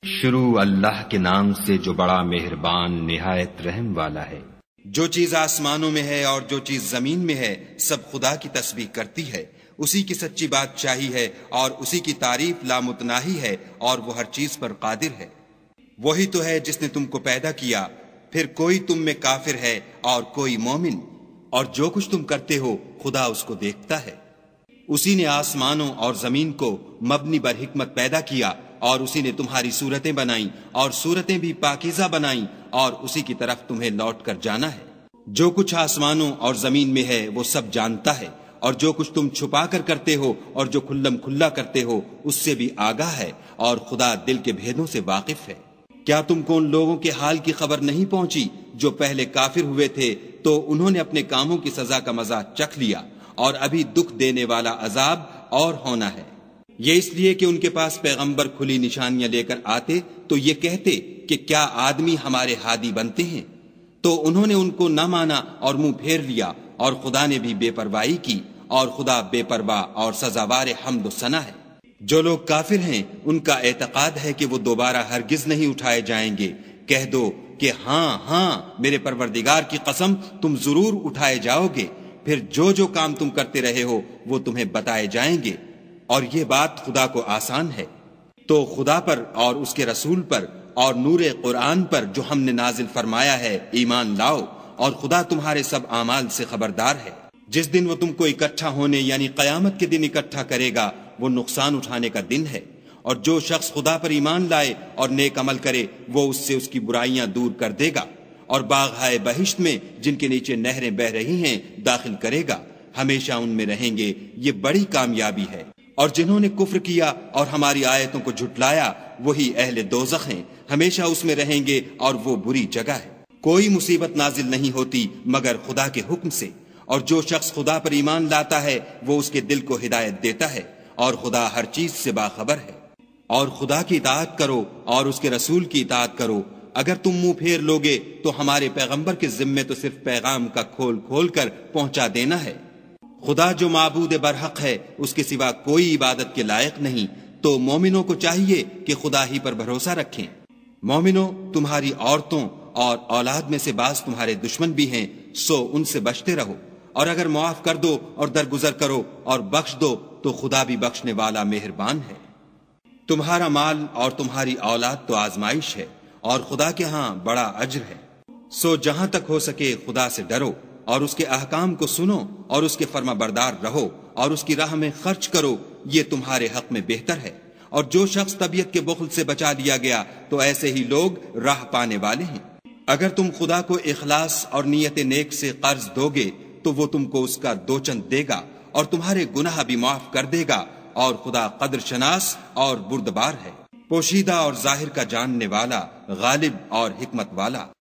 شروع اللہ کے نام سے جو بڑا مہربان نہایت رحم والا ہے۔ جو چیز آسمانوں میں ہے اور جو چیز زمین میں ہے سب خدا کی تسبیح کرتی ہے، اسی کی سچی بادشاہی ہے اور اسی کی تعریف لامتناہی ہے اور وہ ہر چیز پر قادر ہے۔ وہی تو ہے جس نے تم کو پیدا کیا، پھر کوئی تم میں کافر ہے اور کوئی مومن، اور جو کچھ تم کرتے ہو خدا اس کو دیکھتا ہے۔ اسی نے آسمانوں اور زمین کو مبنی بر حکمت پیدا کیا، اور اسی نے تمہاری صورتیں بنائیں اور صورتیں بھی پاکیزہ بنائیں، اور اسی کی طرف تمہیں لوٹ کر جانا ہے۔ جو کچھ آسمانوں اور زمین میں ہے وہ سب جانتا ہے، اور جو کچھ تم چھپا کر کرتے ہو اور جو کھلم کھلا کرتے ہو اس سے بھی آگاہ ہے، اور خدا دل کے بھیدوں سے واقف ہے۔ کیا تم کو ان لوگوں کے حال کی خبر نہیں پہنچی جو پہلے کافر ہوئے تھے تو انہوں نے اپنے کاموں کی سزا کا مزہ چکھ لیا، اور ابھی دکھ دینے والا عذاب اور ہونا ہے۔ یہ اس لیے کہ ان کے پاس پیغمبر کھلی نشانیاں لے کر آتے تو یہ کہتے کہ کیا آدمی ہمارے ہادی بنتے ہیں، تو انہوں نے ان کو نہ مانا اور منہ پھیر لیا، اور خدا نے بھی بے پرواہی کی، اور خدا بے پرواہ اور سزاوار حمد و ثنا ہے۔ جو لوگ کافر ہیں ان کا اعتقاد ہے کہ وہ دوبارہ ہرگز نہیں اٹھائے جائیں گے۔ کہہ دو کہ ہاں ہاں میرے پروردگار کی قسم تم ضرور اٹھائے جاؤ گے، پھر جو جو کام تم کرتے رہے ہو وہ تمہیں بتائے جائیں گے، اور یہ بات خدا کو آسان ہے۔ تو خدا پر اور اس کے رسول پر اور نور قرآن پر جو ہم نے نازل فرمایا ہے ایمان لاؤ، اور خدا تمہارے سب اعمال سے خبردار ہے۔ جس دن وہ تم کو اکٹھا ہونے یعنی قیامت کے دن اکٹھا کرے گا وہ نقصان اٹھانے کا دن ہے، اور جو شخص خدا پر ایمان لائے اور نیک عمل کرے وہ اس سے اس کی برائیاں دور کر دے گا، اور باغ بہشت میں جن کے نیچے نہریں بہ رہی ہیں داخل کرے گا، ہمیشہ ان میں رہیں گے۔ یہ بڑی کامیابی ہے۔ اور جنہوں نے کفر کیا اور ہماری آیتوں کو جھٹلایا وہی اہل دوزخ ہیں، ہمیشہ اس میں رہیں گے، اور وہ بری جگہ ہے۔ کوئی مصیبت نازل نہیں ہوتی مگر خدا کے حکم سے، اور جو شخص خدا پر ایمان لاتا ہے وہ اس کے دل کو ہدایت دیتا ہے، اور خدا ہر چیز سے باخبر ہے۔ اور خدا کی اطاعت کرو اور اس کے رسول کی اطاعت کرو۔ اگر تم منہ پھیر لوگے تو ہمارے پیغمبر کے ذمے تو صرف پیغام کا کھول کھول کر پہنچا دینا ہے۔ خدا جو معبود برحق ہے اس کے سوا کوئی عبادت کے لائق نہیں، تو مومنوں کو چاہیے کہ خدا ہی پر بھروسہ رکھیں۔ مومنوں، تمہاری عورتوں اور اولاد میں سے بعض تمہارے دشمن بھی ہیں، سو ان سے بچتے رہو، اور اگر معاف کر دو اور درگزر کرو اور بخش دو تو خدا بھی بخشنے والا مہربان ہے۔ تمہارا مال اور تمہاری اولاد تو آزمائش ہے، اور خدا کے ہاں بڑا اجر ہے۔ سو جہاں تک ہو سکے خدا سے ڈرو، اور اس کے احکام کو سنو اور اس کے فرما بردار رہو، اور اس کی راہ میں خرچ کرو، یہ تمہارے حق میں بہتر ہے۔ اور جو شخص طبیعت کے بخل سے بچا لیا گیا تو ایسے ہی لوگ راہ پانے والے ہیں۔ اگر تم خدا کو اخلاص اور نیت نیک سے قرض دو گے تو وہ تم کو اس کا 2 چند دے گا، اور تمہارے گناہ بھی معاف کر دے گا، اور خدا قدر شناس اور بردبار ہے، پوشیدہ اور ظاہر کا جاننے والا، غالب اور حکمت والا۔